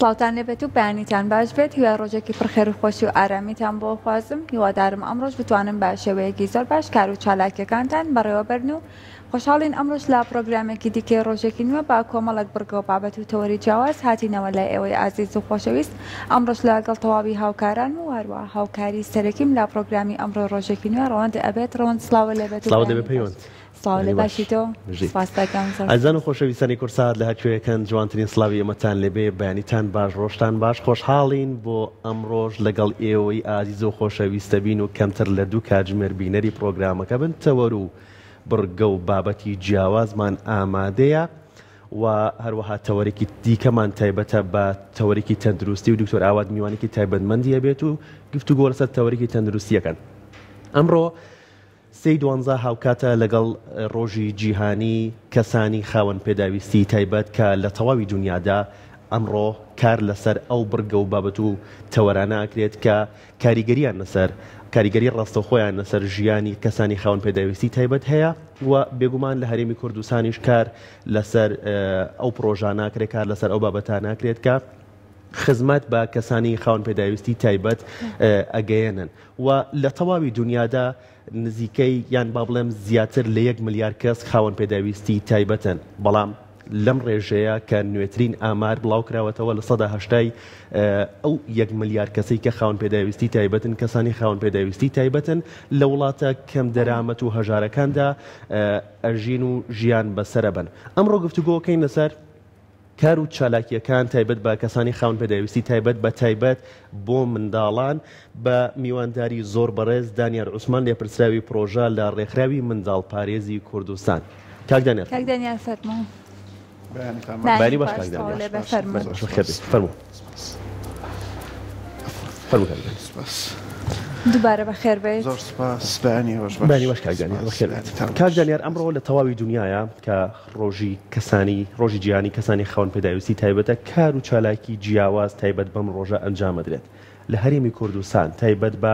سڵاوتان لێبێت و بەیانیتان باش بێت هیوای ڕۆژێکی پڕخێر و خۆشی و ئارامیتان بۆ خوازم هیوادارم ئەمڕۆژ بتوانم بە شێوەیەکی زۆر باش کار و چالاکیەکانتان بەڕێوە بەرن و خۆشحاڵین ئەمڕۆژ لە پرۆگرامێکی دیکەی ڕۆژێکی نوێ با کۆمەڵک بڕگە و بابەت و تەوەری جیاواز هاتینەوە لای ئێوەی ئازیز و خۆشەویست ئەمڕۆژ لەگەڵ تەواوی هاوکاران و هەروە هاوکاری سەرەکیم لە پرۆگرامی ئەمڕۆ ڕۆژێکی نوێ ڕەوەند ئەبێت ڕەوەند سڵاوە لێبێت سڵاو باشی تۆ ئازان و خۆشەویستانی کورسات لە هەرکوێیەکەن جوانترین سڵاوی ئێمەتان لێبێ بەیانیتان باش ڕۆژتان باش خۆشحاڵین بۆ ئەمڕۆژ لەگەڵ ئێوەی ئازیز و خۆشەویستە بین و کەمتر لە دوو کاتژمێر بینەری پرۆگرامەکە بن تەوەر و بڕگە و بابەتی جیاوازمان ئامادەیە و هەروەها تەوەرێکی دیکەمان تایبەتە بە تەوەرێکی تەندروستی و دکتۆر ئاواد میوانێکی تایبەتمەندیە بێت و گفتوگۆ لەسەر تەوەرێکی تەندروستیەکەن. ئەمڕۆ 12 هاوکاتە لەگەڵ ڕۆژی جیهانی کەسانی خاوەن پێداویستی تایبەت کە لە تەواوی دنیادا ئەمڕۆ کار لەسەر ئەو بڕگە و بابەت و تەوەرانە ئەکرێت کە کاریگەریان لەسەر کاریگەری ڕاستەوخۆیان لەسەر ژیانی کەسانی خاوەن پێداویستی تایبەت هەیە و بێگومان لە هەرێمی کوردستانیش کار لەسەر ئەو پرۆژە ناکرێت کار لەسەر ئەو بابەتان ناکرێت کە خزمەت بە کەسانی خاوەن پێداویستی تایبەت ئەگەیەنن و لە تەواوی دنیادا نزیکەی یان با بڵێم زیاتر لە 1 ملیار کەس خاوەن پێداویستی تایبەتن بەڵام لەم ڕێژەیە کە نوێترین ئامار بڵاو کراوەتەوە لە 180 ئەو 1 ملیار کەسەی کە خاوەن پێداویستی تایبەتن کەسانی خاوەن پێداویستی تایبەتن لە وڵاتە کەم دەرامەت و هەژارەکاندا ئەژین و ژیان بەسەرە بن. ئەمڕۆ گفتوگۆکەین لەسەر کار و چالاکیەکان تایبەت بە کەسانی خاوەن پێداویستی تایبەت بە تایبەت بۆ منداڵان بە میوانداری زۆر بەڕێز دانیار عوسمان لێپرسراوی پرۆژە لە ڕێکخراوی منداڵ پارێزی کوردستان. کاک دانیار فەرموو. بەیانی باش کاک دانیار فەرموو. دووبارە بەخێر بێت. زۆر سپاس. بەیانی باش کاک دانیار بەخێر بێت. کاک دانیار ئەمڕۆ لە تەواوی دنیاە کە ڕۆژی جیهانی کەسانی خاوەن پێداویستی تایبەتە کار و چالاکی جیاواز تایبەت بەم ڕۆژە ئەنجامەدرێت. لە هەرێمی کوردستان تایبەت بە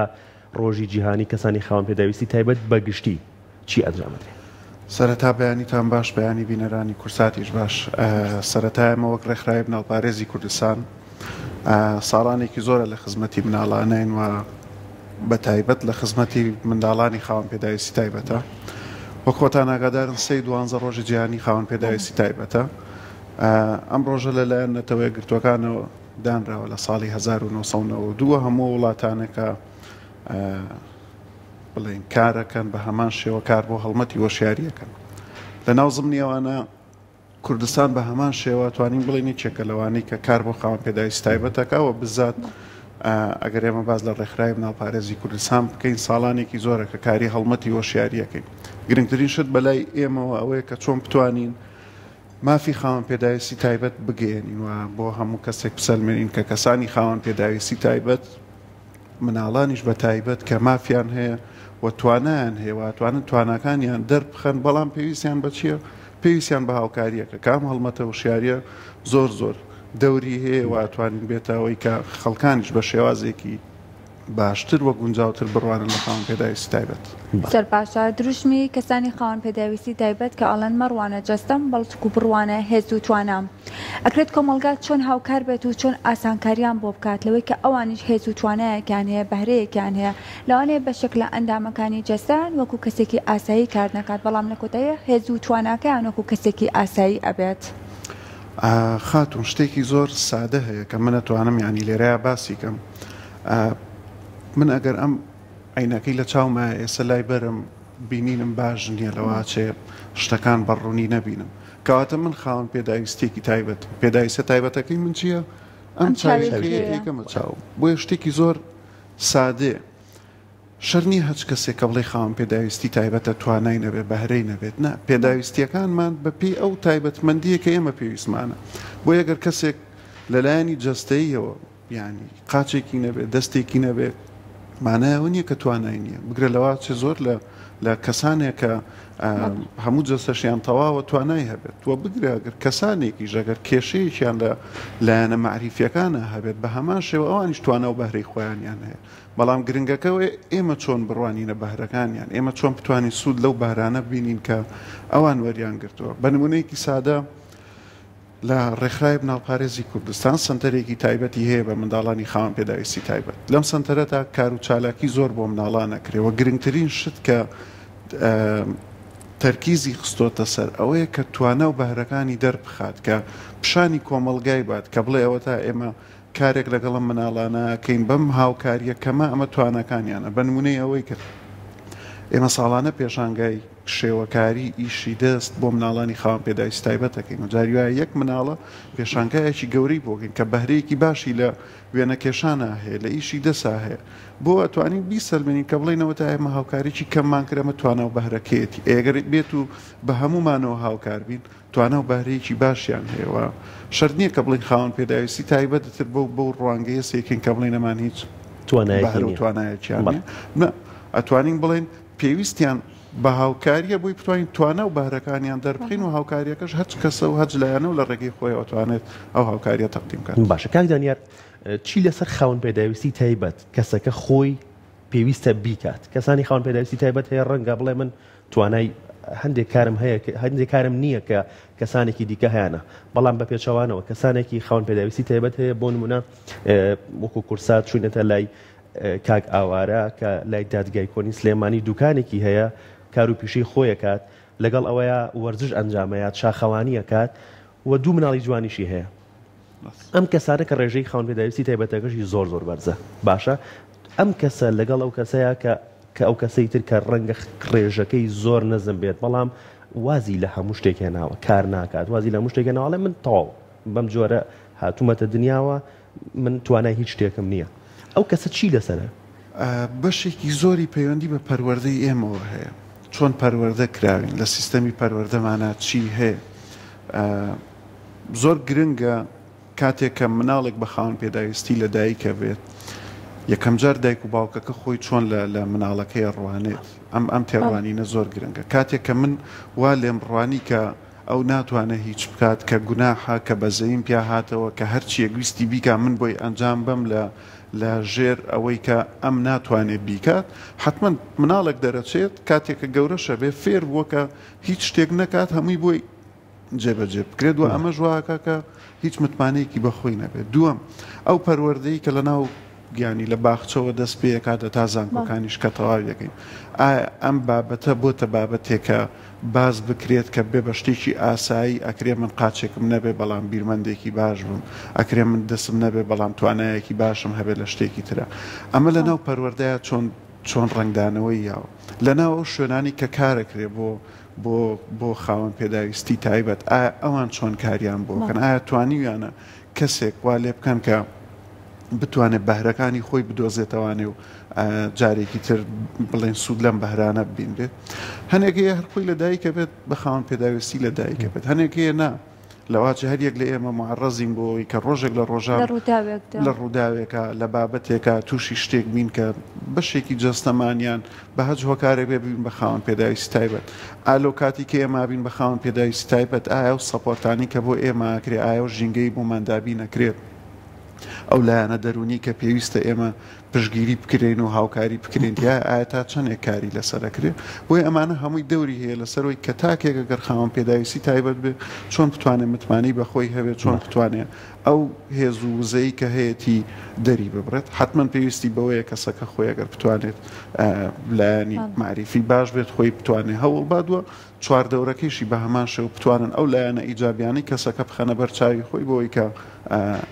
ڕۆژی جیهانی کەسانی خاوەن پێداویستی تایبەت بە گشتی چی ئەنجامەدرێت؟ سەرەتا بەیانیتان باش بەیانی بینەرانی کورساتیش باش. سەرەتایمە وەک ڕێکخراوی مناڵپارێزی کوردستان ساڵانێکی زۆرە لە خزمەتی مناڵانین و بە تایبەت لە خزمەتی منداڵانی خاوەن پێداویستی تایبەتە. وەک خۆتان ئاگادارن 12 ڕۆژی جیهانی خاوەن پێداویستی تایبەتە. ئەم ڕۆژە لەلایەن نەتەوەیە گرتوەکانەوە دانراوە لە ساڵی 1992 هەموو وڵاتانێکە بڵێن کارەکەن بە هەمان شێوە کار بۆ هەڵمەتی وەشیاریەکەن. لە ناو زمنیەوانە کوردستان بە هەمان شێوە توانین بڵێنی چێکە لەوانەی کە کار بۆ خاوەن پێداویستی تایبەتەکەوە بزات ئەگەر ئێمە باز لە ڕێکخراوی مناڵپارێزی کوردستان بکەین ساڵانێکی زۆرە کە کاری هەڵمەتی وەشیاریەکەین. گرنگترین شت بەلای ئێمەوە ئەوەیە کە چۆن بتوانین مافی خاوەن پێداویستی تایبەت بگەێنین و بۆ هەموو کەسێک بسەلمێنین کە کەسانی خاوەن پێداویستی تایبەت مناڵانیش بە تایبەت کە مافیان هەیە و توانایان هەیە و توانن تواناکانیان دەربخەن بەڵام پێویستیان بە چییە؟ پێویستیان بە هاوکاریەکە کام هەڵمەتە وشیاریە زۆر دەوری هەیە و توانین بێتەوەی کە خەڵکانیش بە شێوازێکی باشتر وە گونجاوتر بڕوانن لە خاوەن پێداویستی تایبەت. زۆر باشە. دروشمی کەسانی خاوەن پێداویستی تایبەت کە ئەڵەن مەڕوانە جەستەم بەڵچکو بڕوانە هێز و توانام ئەکرێت کۆمەلگات چۆن هاوکار بێت و چۆن ئاسانکاریان بۆ بکات لەوەی کە ئەوانیش هێز و توانایەکیان هەیە بەهرەیەکیان هەیە لەوانەیە بە شکلە ئەندامەکانی جەستان وەکو کەسێکی ئاسایی کار نەکات بەڵام لە کۆتاییە هێز و تواناکەیان وەکو کەسێکی ئاسایی ئەبێت. خاتون شتێکی زۆر سادە هەیە کە من نەتوانم یانی لێرەیە باسی کەم. من ئەگەر ئەم عینەکەی لە چاومە ئێستا لای بەرم بینینم باش نییە لەوە چێ شتەکان بەڕوونی نەبینم کەواتە من خاوەن پێداویستێکی تایبەت پێداویستە تایبەتەکەی من چییە؟ ئەم چاویەکەمە چاو بۆیە شتێکی زۆر سادێ شەرنی هەچ کەسێک کە بڵێ خاوەن پێداویستی تایبەتە توانای نەبێت بەهرەی نەبێت نە پێداویستیەکانمان بەپێی ئەو تایبەتمەندیە کە ئێمە پێویستمانە بۆ ئەگەر کەسێک لەلایەنی جەستەییەوە یانی قاچێکی نەبێت دەستێکی نەبێت مانایەوە نییە کە توانای نییە بگرە لەوە چه زۆر لە کەسانێک کە هەموو جەستەشیان تەواوە توانای هەبێت وە بگرە ئەگەر کەسانێکی ژەگەر کێشەیەکیان لە لایەنە معریفیەکانە هەبێت بە هەمان شێوە ئەوانیش توانە و بەهرەی خۆیانیان هەیە بەڵام گرنگەکەوە ئێمە چۆن بڕوانینە بەهرەکانیان ئێمە چۆن بتوانین سوود لەو بارانە بینین کە ئەوان وەریان گرتووە بە نمونەیەکی سادە لە ڕێکخراوی بناڵپارێزی کوردستان سنتەرێکی تایبەتی هەیە بە منداڵانی خاوەن پێداویستی تایبەت لەم سنتەرەدا کار و چالاکی زۆر بۆ مناڵان ئەکرێەوە گرنگترین شت کە تەرکیزی خستۆتە سەر ئەوەیە کە توانە و بەهرەکانی دەربخات کە پیشانی کۆمەڵگای بات کە بڵێ ئەوە تا ئێمە کارێک لەگەڵم مناڵانە کەین بەم هاوکاریە کەمە ئەمە توانەکانیانە بە نمونەی ئەوەی کرد ئێمە ساڵانە پێشانگای شێوەکاری ئیشی دەست بۆ مناڵانی خاوەن پێداویستی تایبەتەکەین و جاری وایە یەک مناڵە پێشانگایەکی گەورەی بۆگەین کە بەهرەیەکی باشی لە وێنەکێشانە هەیە لە ئیشی دەسا هەیە بۆ ئەتوانین بیسەلمێنین کە بڵێنەوە تا ئێمە هاوکاریی کەممان کرەمە توانە و بەهرەکەیەتی ئەگەر بێت و بە هەمومانەوە هاوکار بین توانە و بەهرەیەکی باشیان هەیەوە شەرت نییە کە بڵین خاوەن پێداویستی تایبەتتر بۆ ڕوانگەیە سێکین کە بڵێن ئەمان هیچ توانایەکییان ئەتوانین بڵێن پێویستیان بە هاوکاریە بۆی بتوانین توانە و بەهرەکانیان دەربخین و هاوکاریەکەش هەچ کەسە و هەج لایەنە و لە ڕێگەی خۆی ئەتوانێت ئەو هاوکاریە تەقدیم بکات. باشە کاک دانیار چی لەسەر خاوەن پێداویستی تایبەت کەسەکە خۆی پێویستە بیکات کەسانی خاوەن پێداویستی تایبەت هەیە ڕەنگە بڵێ من توانای هەندێک کارم هەیە هەندێک کارم نییە کە کەسانێکی دیکە هیانە بەڵام بە پێچەوانەوە کەسانێکی خاوەن پێداویستی تایبەت هەیە بۆ نمونە وەکو کورسات چوونەتە لای کاک ئاوارە کە لای دادگای کۆنی سلێمانی دوکانێکی هەیە کار و پیشەی خۆیەکات لەگەڵ ئەوەیە وەرزش ئەنجامەیات شاخەوانیەکات و دوو مناڵی جوانیشی هەیە ئەم کەسانە کە ڕێژەی خاوەن پێداویستی تایبەتەکەشی زۆر بەرزە باشە ئەم کەسە لەگەڵ ئەو کەسەیە کە ئەو کەسەی تر کە ڕەنگە ڕێژەکەی زۆر نەزم بێت بەڵام وازی لە هەموو شتێک هێناوە کار ناکات وازی لە هەموو شتێک هێناوەڵێ من تەواو بەم جۆرە هاتوومەتە دنیاوە من توانای هیچ شتێکم نییە ئەو کەسە چی لەسەرە؟ بەشێکی زۆری پەیوەندی بە پەروەردەی ئێمەوە هەیە چۆن پەروەردە کراوین لە سیستەمی پەروەردەمانە چی هەیە زۆر گرنگە کاتێک کە مناڵێک بە خاوەن پێداویستی لە دایکە بێت یەکەم جار دایک و باوکەکە خۆی چۆن لە مناڵەکەی ڕوانێت ئەم تێڕوانینە زۆر گرنگە کاتێک کە من وا لێم ڕوانی کە ئەو ناتوانێت هیچ بکات کە گوناحە کە بەزەیم پیا هاتەوە کە هەرچی گویستی بیکە من بۆی ئەنجام بەم لە ژێر ئەوەی کە ئەم ناتوانێت بیکات حتمما مناڵێک دەرەچێت کاتێککە گەورە شەبێ فێر بووە هیچ شتێک نەکات هەمووی بۆی جێبەجێ بکرێت و ئەمە ژواکە کە هیچ متمانەیەکی بەخۆی نەبێت دووەم ئەو پەروەردەی کە لە ناو گیانی لە باخچەوە دەست پێ کاتە تا زانکۆکانیش کە تەواو دەکەین ئەم بابەتە بۆتە بابەتێکە باز بکرێت کە بێ بە شتێکی ئاسایی ئەکرێ من قاچێکم نەبێ بەڵام بیرمەندێکی باش بم ئەکرێ من دەسم نەبێ بەڵام توانایەکی باشم هەبێت لە شتێکی ترە ئەمە لە ناو پەروەردەیە چۆن ڕنگدانەوەی یاوە لە ناو ئەو شوێنانی کە کارەکرێ بۆ خاوەن پێداویستی تایبەت ئەوان چۆن کاریان بۆکەن ئایا توانیویانە کەسێک وا لێ بکەن کە بتوانێت بەهرەکانی خۆی بدۆزێتەوانێ و جارێکی تر بڵێن سوود لەم بەهرانە ببین بێت هەنێکەیە هەرخۆی لە دایکە بێت بە خاوەن پێداویستی لە دایکە بێت هەنێکەیە نا لەواجە هەریەک لە ئێمە معڕەزین بۆی کە ڕۆژێک لە ڕۆژان لە ڕووداوێکە لە بابەتێکە تووشی شتێک بین کە بەشێکی جەستەمانیان بە هەج هۆکارێک بێ ببین بە خاوەن پێداویستی تایبەت ئالۆ کاتی کە ئێمە بین بە خاوەن پێداویستی تایبەت ئایا و سەپۆرتانی کە بۆ ئێمە ئەکرێ ئایا و ژینگەی بۆ مادابی نەکرێت ئەو لایەنە دەرونی کە پێویستە ئێمە پشگیری بکرێن و هاوکاری بکرێن یا ئایا تا چەندێک کاری لەسەرەکرێ بۆی ئەمانە هەمووی دەوری هەیە لەسەرەوەی کە تاکێک گەر خاوەن پێداویستی تایبەت بێ چۆن بتوانێت متمانی بەخۆی هەبێت چۆن بتوانێت ئەو هێز و وزەی کە هەیەی دەری ببڕێت حتمما پێویستی بەوەیە کەسەکە خۆی ئەگەر بتوانێت لایەنی معریفی باش بێت خۆی بتوانێت هەوڵ بادووە چواردەورەکەیشی بە هەمان شێو بتوانن ئەو لایەنە ئیجابیانی کەسەکە بخەنە بەرچاوی خۆی بۆی کە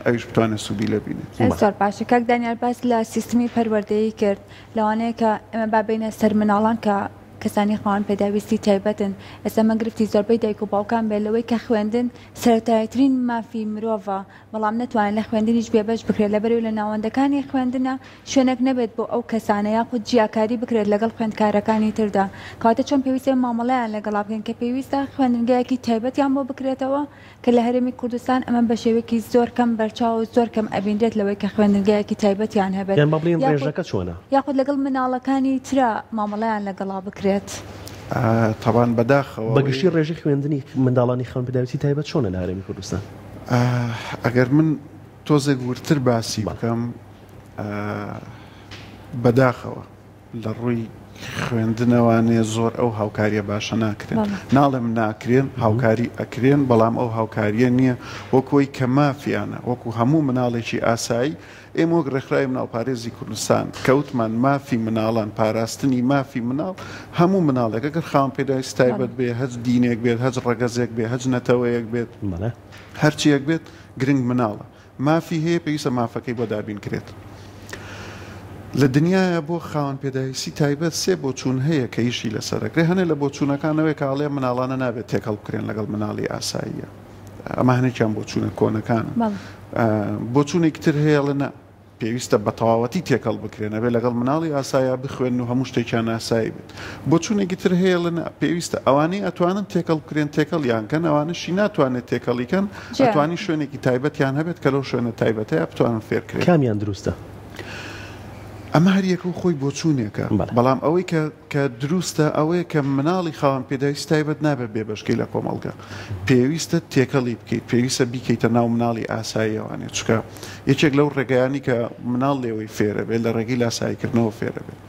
ئەویش بتوانێت سوودی لەبینێت زۆر باشە کاک دانیال باس لە سیستمی پەروەردەیی کرد لەوانەیە کە ئێمە بابینە سەر مناڵان کە کەسانی خاوەن پێداویستی تایبەتن ئێستا مەگرفتی زۆربەی دایک و باوکان بێت لەوەی کە خوێندن سەرەتاییترین مافی مرۆڤە بەڵام نەتوانێت لە خوێندنیش بێبەش بکرێت لەبەرەوەی لە ناوەندەکانی خوێندنە شوێنێک نەبێت بۆ ئەو کەسانە یاخود جیاکاری بکرێت لەگەڵ خوێندکارەکانی تردا کەواتە چۆن پێویستە مامەڵەیان لەگەڵا بکەن کە پێویستە خوێندنگایەکی تایبەتیان بۆ بکرێتەوە کە لە هەرێمی کوردستان ئەمە بە شێوەیەکی زۆر کەم بەرچاو و زۆر کەم ئەبیندرێت لەوەی کە خوێندنگایەکی تایبەتیان هەبێت یاخود لەگەڵ مناڵەکانی ترە مامەڵەیان لەگەڵا بکرێت تاوان بەداخەوە بەگشتی ڕێژەی خوێندنی منداڵانی خاوەن پێداویستی تایبەت چۆنە لە هەرێمی کوردستان ئەگەر من تۆزێک ورتر باسی بکەم بەداخەوە لە ڕووی خوێندنەوانێ زۆر ئەو هاوکاریە باشە ناکرێن ناڵێم ناکرێن هاوکاری ئەکرێن بەڵام ئەو هاوکاریە نییە وەکۆی کە مافیانە وەکو هەموو مناڵێکی ئاسایی ئێمە وەک ڕێکخراوی مناڵپارێزی کوردستان کەوتمان مافی مناڵان پاراستنی مافی مناڵ هەموو مناڵێک ئەگەر خاوەن پێداویستی تایبەت بێ هەچ دینێک بێت هەچ ڕەگەزێک بێ هەچ نەتەوەیەک بێت هەرچیەک بێت گرنگ مناڵە مافی هەیە پێویستە مافەکەی بۆ دابین کرێت لە دنیاە بۆ خاوەن پێداویستی تایبەت سێ بۆچوون هەیە کە ئیشی لەسەرەکرێ هەنێ لە بۆچوونەکانەوەی کاڵێ مناڵانە نابێت تێکەڵ بکرێن لەگەڵ مناڵی ئاساییە ئەمە هەنێکیان بۆچوونە کۆنەکانە بۆچوونێکی تر هەیە لەنا پێویستە بە تەواوەتی تێکەڵ بکرێنە بێ لەگەڵ مناڵی ئاسایە بخوێن و هەموو شتێکیان ئاسایی بێت بۆچوونێکی تر هەیە لەنا پێویستە ئەوانەی ئەتوانن تێکەڵ بکرێن تێکەڵیانکەن ئەوانشی ناتوانێت تێکەڵیکەن ئەتوانی شوێنێکی تایبەتیان هەبێت کە لەو شوێنە تایبەتەیە بتوانن فێرکرێن کامیان دروستە ئەمە هەریەکە و خۆی بۆچوونێکە بەڵام ئەوەی کە دروستە ئەوەیە کە مناڵی خاوەن پێداویستی تایبەت نابێت بێبەشکەی لە کۆمەڵگە پێویستە تێکەڵی بکەیت پێویستە بیکەیتە ناو مناڵی ئاساییەوانێت چکە یەکێک لەو ڕێگەیانی کە مناڵ لێوەی فێرە بێت لە ڕێگەی لاساییکردنەوە فێرە بێت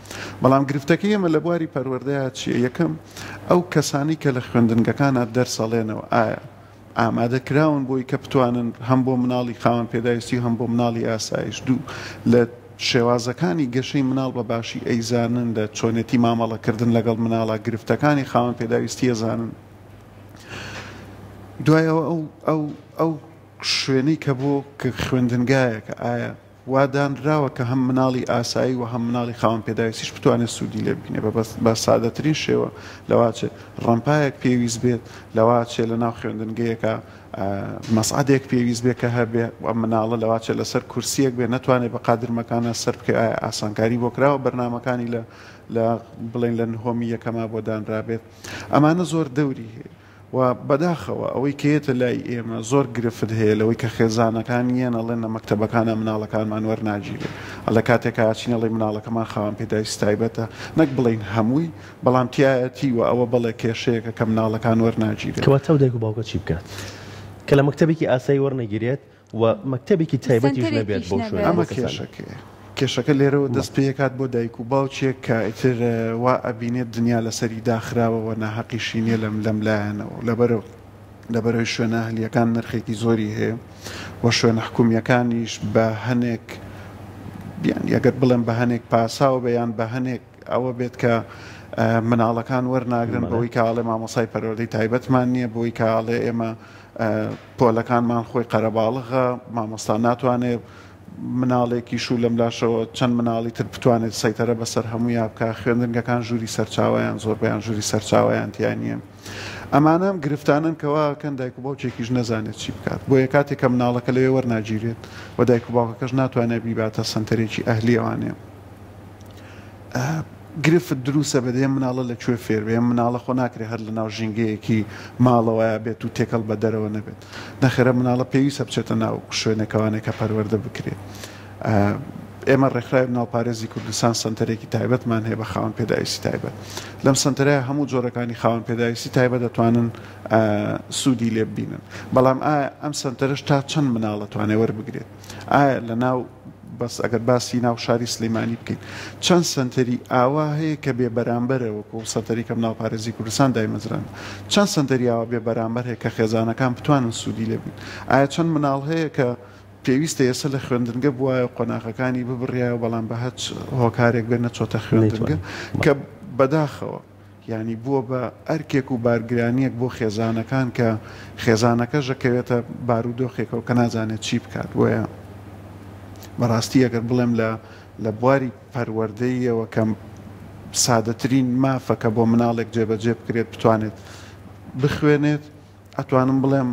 بەڵام گرفتەکەی ئێمە لە بواری پەروەردەیە چیە یەکەم ئەو کەسانی کە لە خوێندنگەکانە دەرسەڵێنەوە ئایا ئامادەکراون بۆی کە بتوانن هەم بۆ مناڵی خاوەن پێداویستی هەم بۆ مناڵی ئاسایش دوو لە شێوازەکانی گەشەی مناڵ بە باشی ئەیزانن لە چۆنێتی مامەڵەکردن لەگەڵ مناڵە گرفتەکانی خاوەن پێداویستی ئەزانن دوایەوە ئەو شوێنەی کە بۆ کە خوێندنگایەکە ئایا وادانراوە کە هەم مناڵی ئاسایی و هەم مناڵی خاوەن پێداویستیش بتوانێت سوودی لێ ببینێ بە سادەترین شێوە لەواچێ ڕەمپایەک پێویست بێت لەواچێ لە ناو خوێندنگەیەکە مەسعادێک پێویست بێ کە هەبێ مناڵە لەواچێ لەسەر کورسیەک بێ نەتوانێت بە قادرمەکانە سەر بکە ئایا ئاسانکاری بۆ کراوە بەرنامەکانی لە بڵێن لە نهۆمی یەکەما بۆ دانرابێت ئەمانە زۆر دەوری هەیە و بەداخەوە ئەوەی کێتە لای ئێمە زۆر گرفت هەیە لەوەی کە خێزانەکان یەن ئەڵێن لە مەکتەبەکانە مناڵەکانمان وەرناگیرێت لە کاتێکا چینەڵی مناڵەکەمان خاوەن پێداویستی تایبەتە نەک بڵین هەمووی بەڵام تایەتی و ئەوە بڵێ کێشەیەکە کە مناڵەکان وەرناگیرێت کەواتە دایک و باوکە چی بکات کە لە مەکتەبێکی ئاسایی وەرنەگیرێت و مەکتەبێکی تایبەتیش نەبێت بۆ شوێن ئەمە کێشەکەیە کێشەکە لێرەوە دەست پێکات بۆ دایک و باوچێک کە ئیتر وا ئەبینێت دنیا لەسەری داخراوەوە ناحەقیشی نییە لەم لایەنەوە لەبەرەوەی شوێنە هەلیەکان نرخێکی زۆری هەیە و شوێنە حکومیەکانیش بە هەنێک ئەگەر بڵێن بە هەنێک پاساوە بەیان بە هەنێک ئەوە بێت کە مناڵەکان وەرناگرن بەوەی کاڵێ مامۆسای پەروەردەی تایبەتمان نییە بۆی کاڵێ ئێمە پۆلەکانمان خۆی قەرەباڵغە مامۆستا ناتوانێت مناڵێکی شو لەم لاشەوە چەند مناڵی تر بتوانێت سەیتەرە بەسەر هەمووی بکە خوێندنگەکان ژووری سەرچاویان زۆر بەیان ژووری سەرچاویان تیانە ئەمانەم گرفتانن کەواکەن دایک و باوچێکیش نەزانێت چی بکات بۆ یە کاتێک کە مناڵەکە لەوێ وەرناگیرێت و دایک و باوکەکەش ناتوانێت بیباتە سنتەرێکی ئەهلیەوانێ گرفت دروسە بەدێ مناڵە لەکوێ فێربێ مناڵە خۆ ناکرێت هەر لە ناو ژینگەیەکی ماڵەوەیە بێت و تێکەڵ بە دەرەوە نەبێت نەخێرە مناڵە پێویستە بچێتە ناو شوێنێکەوانێک کە پەروەردە بکرێت ئێمە ڕێکخراوی مناڵپارێزی کوردستان سنتەرێکی تایبەتمان هەیە بە خاوەن پێداویستی تایبەت لەم سنتەرەیە هەموو جۆرەکانی خاوەن پێداویستی تایبەت دەتوانن سوودی لێ ببینن بەڵام ئایا ئەم سنتەرش تا چەند مناڵ دەتوانێت وەربگرێت ئایا لە ناو بەس ئەگەر باسی ناو شاری سلەیمانی بکەین چەند سنتەری ئاوا هەیە کە بێ بەرامبەرەوە کە سنتەری کە مناڵپارێزی کوردستان دایمەزران چەند سنتەری ئاوا بێ بەرامبەر هەیە کە خێزانەکان بتوانن سوودی لێ بین ئایا چەند مناڵ هەیە کە پێویستە ئێستا لە خوێندنگە بووایە قۆناغەکانی ببڕیایە بەڵام بە هەچ هۆکارێک بێ نەچۆتە خوێندنگە کە بەداخەوە ینی بووە بە ئەرکێک و بارگرانیەک بۆ خێزانەکان کە خێزانەکە ژەکەوێتە بارودۆخێکەوە کە نازانێت چی بکات وەیە بەڕاستی ئەگەر بڵێم لە بواری پەروەردەیەوە کەم سادەترین مافەکە بۆ مناڵێک جێبەجێ بکرێت بتوانێت بخوێنێت ئەتوانم بڵێم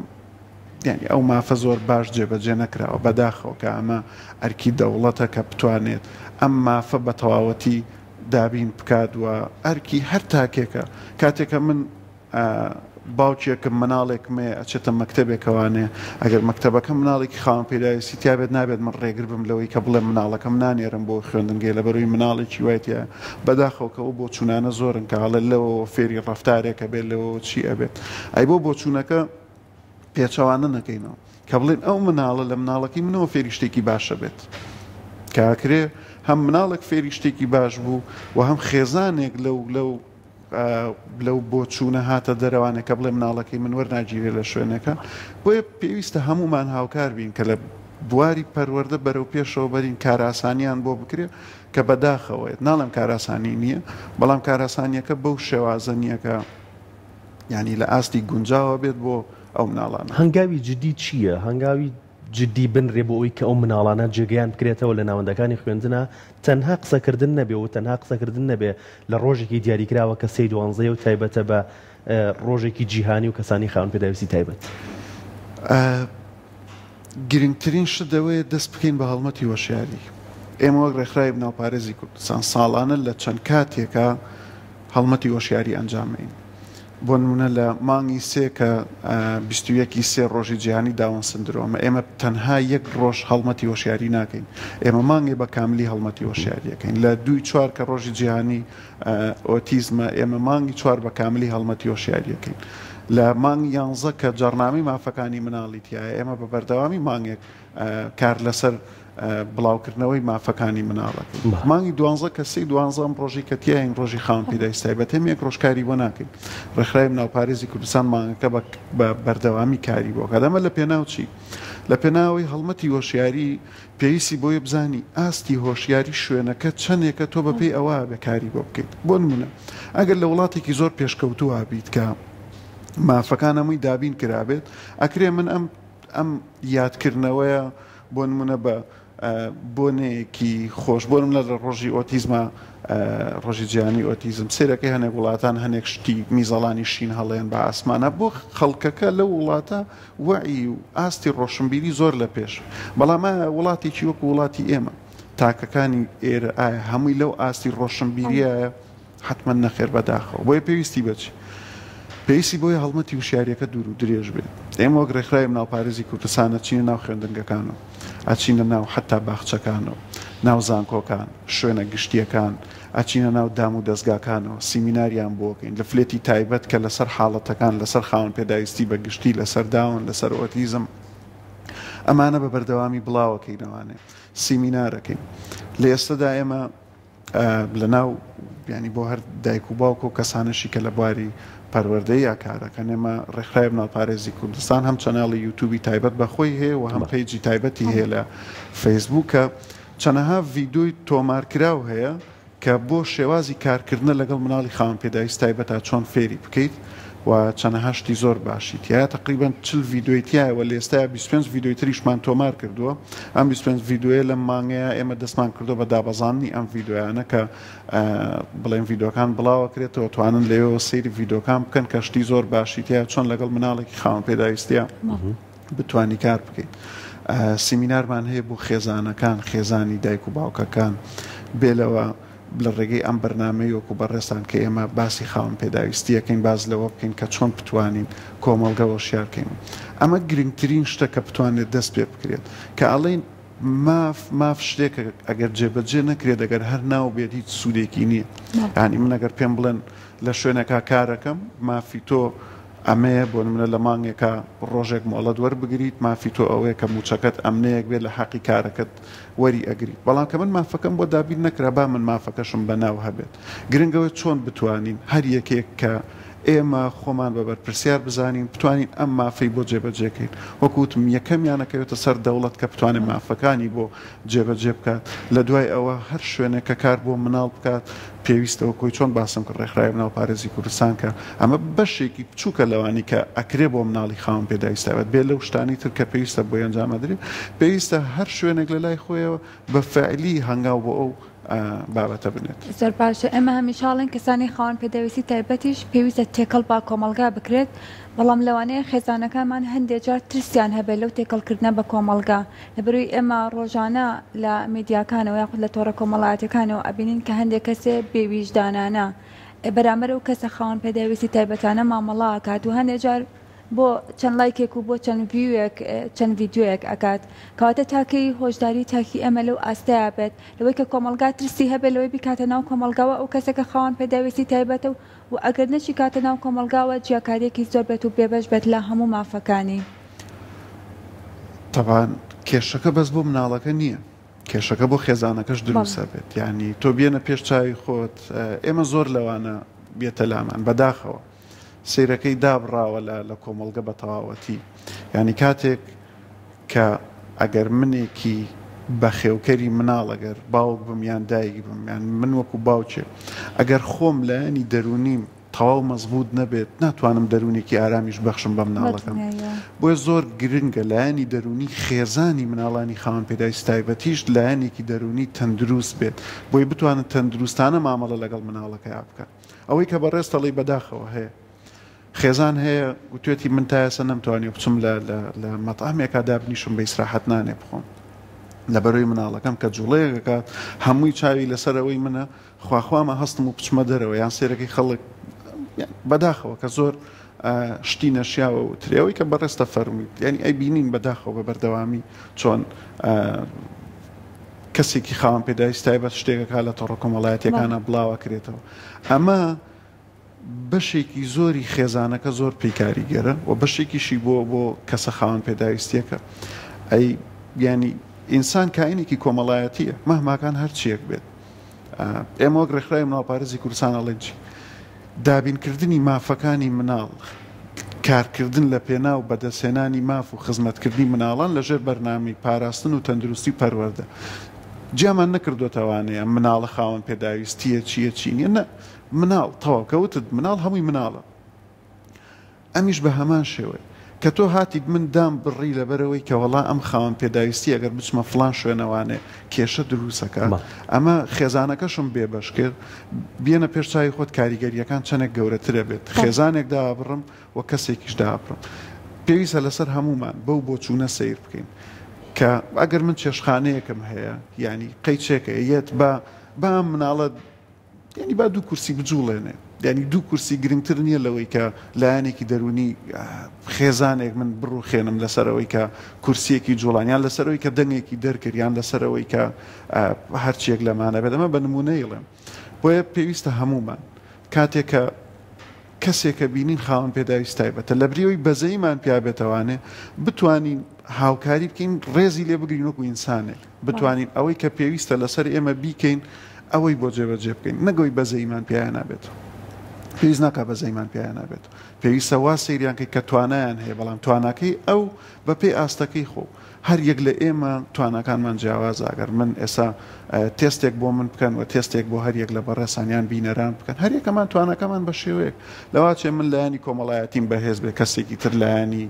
یعنی ئەو مافە زۆر باش جێبەجێ نەکراوە بەداخەوە کە ئەمە ئەرکی دەوڵەتە کە بتوانێت ئەم مافە بە تەواوەتی دابین بکات و ئەرکی هەر تاکێکە کاتێکە من باوکێکم مناڵێکمێ ئەچێتە مەکتەبێکەوانێ ئەگەر مەکتەبەکە مناڵێکی خاوەن پێداویستی تیابێت نابێت من ڕێگر بم لەوەی کە بڵێ مناڵەکەم نانێرم بۆ خوێندنگەی لەبەروی مناڵێکی وایە بەداخەوکەەوە بۆ چوونانە زۆرن کە هەڵە لەوە فێری ڕفتارێکە بێت لەوە چی ئەبێت ئەی بۆ چوونەکە پێچەوانە نەکەینەوە کە بڵێن ئەو مناڵە لە مناڵەکەی منەوە فێری شتێکی باشە بێت کاکرێ هەم مناڵێک فێری شتێکی باش بوو و هەم خێزانێک لەو بۆ چوونە هاتە دەرەوانێک کە بڵێ مناڵەکەی من وەرناگیرێ لە شوێنەکە بۆیە پێویستە هەمومان هاوکار بین کە لە بواری پەروەردە بەرەو پێشەوە بەرین کاراسانیان بۆ بکرێت کە بەداخەوەیت ناڵم کاراسانی نییە بەڵام کاراسانیەکە بەو شێوازە نییە کە ینی لە ئاستی گونجاوە بێت بۆ ئەو مناڵان. هەنگاوی جدی چییە؟ هەنگاوی جدی بنرێ بۆ ئەوی کە ئەو مناڵانە جێگەیان بکرێتەوە لە ناوەندەکانی خوێندنە تەنها قسەکردن نەبێ و تەنها قسەکردن نەبێ لە ڕۆژێکی دیاریکراوە کە 12 و تایبەتە بە ڕۆژێکی جیهانی و کەسانی خاوەن پێداویستی تایبەت. گرنگترین شت دەوەیە دەست بکەین بە هەڵمەتی وەشیاری. ئێمە وەک ڕێکخراوی بناوپارێزی کوردستان ساڵانە لە چەند کاتێکە هەڵمەتی وەشیاری ئەنجامین. بۆ نمونە لە مانگی سێ کە 21 سێ ڕۆژی جیهانی داون سندرۆمە ئێمە تەنها یەک ڕۆژ هەڵمەتی وەشیاری ناکەین. ئێمە مانگێ بە کاملی هەڵمەتی وەشیاریەکەین. لە 2-4 کە ڕۆژی جیهانی ئۆتیزمە ئێمە مانگی 4 بە کاملی هەڵمەتی وەشیاریەکەین. لە مانگ 11 کە جەڕنامی مافەکانی مناڵی تایە ئێمە بە بەردەوامی مانگێک کار لەسەر بڵاوکردنەوەی مافەکانی مناڵەکەی. مانگی 12 کە 12 ڕۆژی کە تیاین ڕۆژی خاوەن پێداویستی تایبەت هەم یەک ڕۆژکاری بۆ ناکەین. ڕێکخراوی بناوپارێزی کوردستان مانگەکە بە بەردەوامی کاری بۆ کەدەمە لە پێناو چی؟ لە پێناوی هەڵمەتی هۆشیاری پێویستی بۆیە بزانی ئاستی هۆشیاری شوێنەکە چەندێکە تۆ بەپێی ئەوە بەکاری بۆ بکەیت. بۆ نمونە ئەگەر لە وڵاتێکی زۆر پێشکەوتووە بیت کە مافەکان هەمووی دابین کرابێت ئەکرێ من ئەم یادکردنەوەیە بۆ نمونە بە بۆنەیەکی خۆش بۆ نمونە لە ڕۆژی ئۆتیزمە ڕۆژی جیهانی ئۆتیزم سێرەکەی هەنێک وڵاتان هەنێک شتی میزەڵانی شین هەڵێن بە ئاسمانە بۆ خەڵکەکە لە وڵاتە وعی و ئاستی ڕۆشنبیری زۆر لە پێش بەڵام وڵاتێکی وەکو وڵاتی ئێمە تاکەکانی ئێرە ئایا هەمووی لەو ئاستی ڕۆشنبیریە حتمما نەخێر بەداخەوە بۆیە پێویستی بچی پێویستی بۆیە هەڵمەتی وشیاریەکە دوور و درێژ بێت. ئێمە وەک ڕێکخراوی بناوپارێزی کوردستانە چینە ناو خوێندنگەکانەوە ئەچینە ناو حتا باخچەکانەوە ناو زانکۆکان شوێنە گشتیەکان ئەچینە ناو دام و دەستگاکانەوە سیمیناریان بۆکەین لە فلێتی تایبەت کە لەسەر حاڵەتەکان لەسەر خاوەن پێداویستی بە گشتی لەسەر داون لەسەر ئۆتیزم ئەمانە بە بەردەوامی بڵاوەکەینەوانێ سیمینارەکەین. لە ئێستادا ئێمە لە ناو ینی بۆ هەر دایک و باوکە و کەسانشی کە لە بواری پەروەردەی یا کارەکەن ئێمە ڕێکخراوی بناوپارێزی کوردستان هەم چەناڵی یوتیوبی تایبەت بەخۆی هەیە و هەم پەیجی تایبەتی هەیە لە فەیسبووکە چەنەها ڤیدۆی تۆمارکراو هەیە کە بۆ شێوازی کارکردنە لەگەڵ مناڵی خاوەن پێداویستی تایبەت تا چۆن فێری بکەیت و چەنەها شتی زۆر باشی تایە تقریبا 40 ڤیدۆی تایەوە لە ئێستا 25 ڤیدۆی تریشمان تۆمار کردووە ئەم 25 ڤیدۆیە لەم مانگەیە ئێمە دەستمان کردو بە دابەزاندنی ئەم ڤیدۆیانە کە بڵێن ڤیدۆکان بڵاوەکرێتەوە توانن لەوێەوە سەیری ڤیدۆکان بکەن کە شتی زۆر باشی تایە چۆن لەگەڵ مناڵێکی خاوەن پێداویستیە بتوانی کار بکەیت. سیمینارمان هەیە بۆ خێزانەکان خێزانی دایک و باوکەکان بێلەوە لە ڕێگەی ئەم بەرنامەی وەکو بەڕێستان کە ئێمە باسی خاوەن پێداویستیەکەین باز لەوە بکەین کە چۆن بتوانین کۆمەڵگە وەشیارکەین. ئەمە گرنگترین شتە کە بتوانێت دەست پێ بکرێت کە ئەڵێن ماف شتێک ئەگەر جێبەجێ نەکرێت ئەگەر هەر ناو بێت هیچ سوودێکی نییە. یعنی من ئەگەر پێم بڵێن لە شوێنێکا کارەکەم مافی تۆ ئەمەیە بۆ نمونە لە مانگێکە ڕۆژێک مۆڵەت وەربگریت مافی تۆ ئەوەیە کە موچەکەت ئەمنەیەک بێت لە حەقی کارەکەت وەری ئەگریت بەڵام کە من مافەکەم بۆ دابین نەکرا با من مافەکەشم بەناو هەبێت گرنگەوە چۆن بتوانین هەر یەکێک کە ئێمە خۆمان بە بەرپرسیار بزانین بتوانین ئەم مافەی بۆ جێبەجێکەین وەکوتم یەکەمیانەکەوێتە سەر دەوڵەت کە بتوانێت مافەکانی بۆ جێبەجێ بکات لە دوای ئەوە هەر شوێنێک کە کار بۆ مناڵ بکات پێویستەوە کۆی چۆن باسم کرد ڕێکخراوی بناوپارێزی کوردستان کە ئەمە بەشێکی بچووکە لەوانی کە ئەکرێ بۆ مناڵی خاوەن پێداویستی تایبەت بێ لەو شتانی تر کە پێویستە بۆ ئەنجامەدرێت پێویستە هەر شوێنێک لە لای خۆیەوە بە فعلی هەنگاو بۆ ئەو بابەتە بنێت. زۆر باشە ئێمە هەمیشاڵین کەسانی خاوەن پێداویستی تایبەتیش پێویستە تێکەڵ با کۆمەڵگا بکرێت بەڵام لەوانەیە خێزانەکانمان هەندێک جار ترسیان هەبێت لەو تێکەڵکردنە بە کۆمەڵگا لەبەروی ئێمە ڕۆژانە لە میدیاکانەوە یاخود لە تۆڕە کۆمەڵایەتەکانەوە ئەبینین کە هەندێک کەسێ بێویژدانانە بەرامبەر و کەسە خاوەن پێداویستی تایبەتانە مامەڵا ئەکات و هەندێک جار بۆ چەند لایکێک و بۆ چەند ڤیدیۆیەک ئەکات کەواتە تاکەی هۆشداری تاکی ئەمە لەو ئاستەیە بێت لەوەی کە کۆمەڵگا ترسی هەبێت لەوەی بیکاتە ناو کۆمەڵگاوە ئەو کەسێکە خاوەن پێداویستی تایبەتە و ئەگەر نەچی کاتە ناو کۆمەڵگاوە جیاکارێکی زۆر بێت و بێبەش بێت لە هەموو مافەکانی. تەبان کێشەکە بەس بۆ مناڵەکە نییە کێشەکە بۆ خێزانەکەش دروستە بێت یعنی تۆ بێنە پێش چاوی خۆت ئێمە زۆر لەوانە بێتە لامان بەداخەوە سیرەکەی دابڕاوە لە کۆمەڵگە بە تەواوەتی ینی کاتێک کە ئەگەر منێکی بە خێوکەری مناڵ ئەگەر باوک بم یان دایکی بم یان من وەکو باوکێ ئەگەر خۆم لە ینی دەرونیم تەواو مەزبوط نەبێت ناتوانم دەرونێکی ئارامیش بەخشم بە مناڵەکەم بۆیە زۆر گرنگە لایەنی دەرونی خێزانی مناڵانی خاوەن پێداویستی تایبەتیش لایەنێکی دەرونی تەندروست بێت بۆی بتوانن تەندروستانە مامەڵە لەگەڵ مناڵەکەی بکەن ئەوەی کە بەڕێستەڵی بەداخەوە هەیە خێزان هەیە گوتوێتی من تایەسە نەمتوانی بچم لە مەتامێکا دابنیشم بە ئیسراحەت نانێ بخۆم لەبەرەوەی مناڵەکەم کە جوڵەیەکات هەمووی چاوی لەسەرەوەی منە خواخوامە هەستم و بچمە دەرەوە یان سێرەکەی خەڵک بەداخەوە کە زۆر شتی نەشیاوە و ترێەوەی کە بەڕێستە فەرموویت ینی ئەی بینین بەداخەوە بە بەردەوامی چۆن کەسێکی خاوەن پێداویستی تایبەت شتێکەکە لە تۆڕە کۆمەڵایەتیەکانە بڵاوە کرێتەوە ئەمە بەشێکی زۆری خێزانەکە زۆر پێیکاریگەرە و بەشێکیشی بۆ کەسە خاوەن پێداویستیەکە ئەی ینی ئینسان کاینێکی کۆمەڵایەتیە مەهماکان هەرچیەک بێت ئێمە وەک ڕێکخراوی مناڵپارێزی کوردستان ئەڵێنجی دابینکردنی مافەکانی مناڵ کارکردن لە پێناو بەدەستهێنانی ماف و خزمەتکردنی مناڵان لەژێر بەرنامەی پاراستن و تەندروستی پەروەردە جیامان نەکردوتەوانەیە مناڵە خاوەن پێداویستیە چییە چی نییە نە مناڵ تەواو کەوتت مناڵ هەمووی مناڵە ئەمیش بە هەمان شێوەیە کە تۆ هاتیت من دام بڕی لەبەرەوەی کە وەڵا ئەم خاوەن پێداویستی ئەگەر بچمە فڵان شوێنەوانێ کێشە دروستەکە ئەمە خێزانەکەشم بێبەش کرد بێنە پێش چاوی خۆت کاریگەریەکان چەندێک گەورەترە بێت خێزانێک دابڕم و کەسێکیش دابڕم پێویستە لەسەر هەمومان بەو بۆ چوونە سیر بکەین کە ئەگەر من چێشخانەیەکم هەیە ینی قەیچێکە یەت بە مناڵە ینی با دوو کورسی بجوڵێنێ ینی دوو کورسی گرنگتر نییە لەوەی کە لایەنێکی دەرونی خێزانێک من بڕوخێنم لەسەرەوەی کە کورسیەکی جوڵانیان لەسەرەوەی کە دەنگێکی دەرکردیان لەسەرەوەی کە هەرچیەک لەمانە بێت ئەمە بە نمونەیڵێم بۆیە پێویستە هەمومان کاتێک کە کەسێکە بینین خاوەن پێداویستی تایبەتە لە بریەوەی بەزەیمان پیا بێتەوانێ بتوانین هاوکاری بکەین ڕێزی لێ بگرین وەکو ئینسانێک بتوانین ئەوەی کە پێویستە لەسەر ئێمە بیکەین ئەوەی بۆ جێبەجێ بکەین نەگەوی بەزەیمان پیان نابێت پێویست ناکە بەزەیمان پیان نابێت پێویستە وا سەیریان کە توانایان هەیە بەڵام تواناکەی ئەو بە پێی ئاستەکەی خۆ هەر یەک لە ئێمە توانەکانمان جیاوازە ئەگەر من ئێستا تێستێک بۆ من بکەن و تێستێک بۆ هەر یەک لە بەڕێسانیان بینەران بکەن هەر یەکەمان توانەکەمان بە شێوەیەک لەواچێ من لایەنی کۆمەڵایەتیم بەهێز بێ کەسێکی تر لایەنی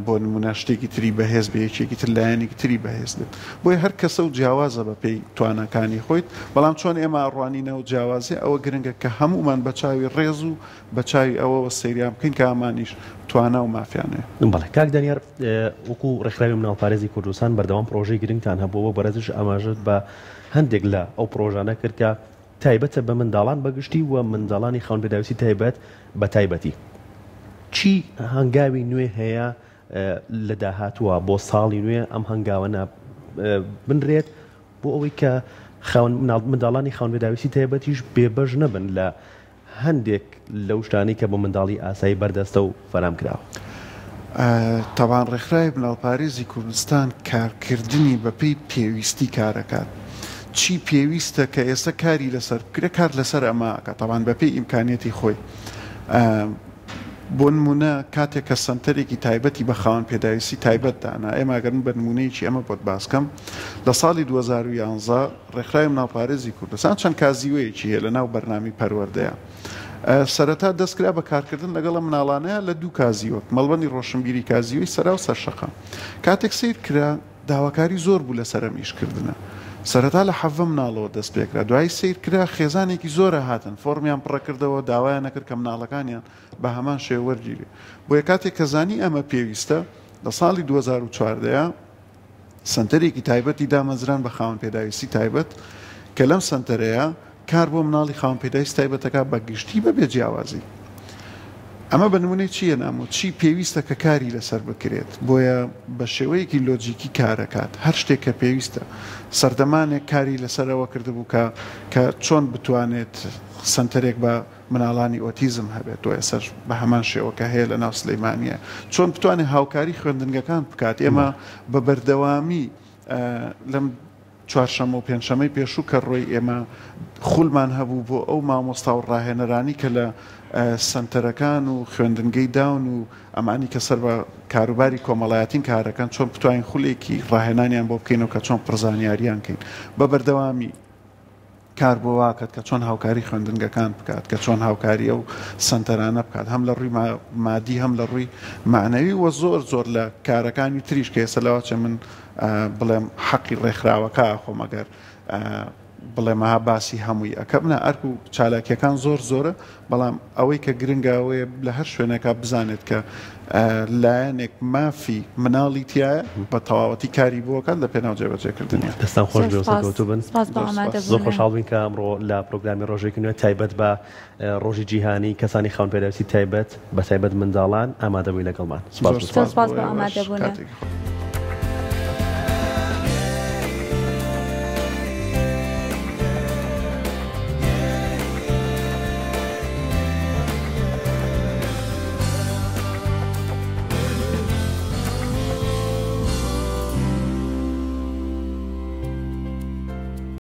بۆ نمونە شتێکی تری بەهێز بێ یەکێکی تر لایەنێکی تری بەهێز بێت بۆی هەر کەسە و جیاوازە بە پێی توانەکانی خۆیت بەڵام چۆن ئێمە ئەڕوانینە و جیاوازی ئەوە گرنگە کە هەمومان بە چاوی ڕێز و بە چاوی ئەوەوە سەیریان بکەین کە ئەمانیش توانە و مافیانەیە بەڵێ کاک دەنیار وەکو ڕێکخراوی مناڵپارێزی کوردستان بەردەوام پرۆژەی گرنگتان هەبووە بەرەزش ئاماژت بە هەندێک لە ئەو پرۆژانە کرد کە تایبەتە بە منداڵان بەگشتی و منداڵانی خاوەن پێداویستی تایبەت بە تایبەتی چی هەنگاوی نوێ هەیە لە داهاتووە بۆ ساڵی نوێ ئەم هەنگاوە بنرێت بۆ ئەوەی کە منداڵانی خاوەن پێداویستی تایبەتیش بێبەش نەبن لە هەندێک لەو شتانی کە بۆ منداڵی ئاسایی بەردەستە و فەرام کراوە تاوان ڕێکخراوی مناڵپارێزی کوردستان کارکردنی بەپێی پێویستی کارەکات چی پێویستە کە ئێستا کاری لەسەر بکرێت کار لەسەر ئەماکە تاوان بەپێی ئیمکانیەتی خۆی بۆ نمونە کاتێک کە سنتەرێکی تایبەتی بە خاوەن پێداویستی تایبەت دانا ئێمە ئەگەرن بە نمونەیەکی ئەمە بۆت باسکەم لە ساڵی 2011 ڕێکخراوی مناڵپارێزی کوردستان چەند کازیوەیەکی هەیە لە ناو بەرنامی پەروەردەیە سەرەتا دەستکرا بە کارکردن لەگەڵە مناڵانەیە لە دوو کازیوەک مەڵبەندی ڕۆشنبیری کازیوەی سەرا و سەرشەقە کاتێک سیر کرا داواکاری زۆر بوو لەسەر ئەمیشکردنە سەرەتا لە حەڤە مناڵەوە دەست پێکرا دوای سیر کرا خێزانێکی زۆرە هاتن فۆرمیان پڕەکردەوە داوایان نەکرد کە مناڵەکانیان بە هەمان شێوە وەرگیرێ بۆیە کاتێک کە زانی ئەمە پێویستە لە ساڵی 2014 سنتەرێکی تایبەتی دامەزران بە خاوەن پێداویستی تایبەت کە لەم سنتەرەیە کار بۆ مناڵی خاوەن پێداویستی تایبەتەکە بە گشتی بە بێجیاوازی ئەمە بە نمونەی چییە نامۆ چی پێویستە کە کاری لەسەر بکرێت بۆیە بە شێوەیەکی لۆجیکی کارەکات هەر شتێک کە پێویستە سەردەمانێک کاری لەسەرەوە کردبوو کە چۆن بتوانێت سنتەرێک بە مناڵانی ئۆتیزم هەبێت و ئێسەر بە هەمان شێوەکە هەیە لە ناو سلەیمانیە چۆن بتوانێت هاوکاری خوێندنگەکان بکات ئێمە بە بەردەوامی لەم چوارشەمە و پێنجشەمەی پێشوو کە ڕۆی ئێمە خوڵمان هەبوو بۆ ئەو مامۆستا و ڕاهێنەرانی کە لە سنتەرەکان و خوێندنگەی داون و ئەمانی کە سەر بە کاروباری کۆمەڵایەتین کارەکان چۆن بتوانین خولێکی ڕاهێنانیان بۆ بکەینەوە کە چۆن پرزانیاریان کەین بە بەردەوامی کار بۆ واکات کە چۆن هاوکاری خوێندنگەکان بکات کە چۆن هاوکاری ئەو سنتەرانە بکات هەم لە ڕووی مادی هەم لە ڕووی معنەوی وە زۆر لە کارەکانی تریش کە ئێستا لەوەچە من بڵێم حەقی ڕێکخراوەکە خۆمەگەر بڵێمەها باسی هەمووی ئەکە بنە ئەرک و چالاکیەکان زۆرە بەڵام ئەوەی کە گرنگاوەیە لە هەر شوێنێکا بزانێت کە لایەنێک مافی مناڵی تایە بە تەواوەتی کاری بۆکات لە پێناو جێبەجێکردنیە. دەستان خۆش بێوەسەکەوتو بن زۆر خۆشحاڵ بووین کە ئەمڕۆ لە پرۆگرامی ڕۆژێکی نوێ تایبەت بە ڕۆژی جیهانی کەسانی خاون پێداویستی تایبەت بە تایبەت منداڵان ئامادەبووی لەگەڵمان. سپاس بۆ ئامادەبوونە.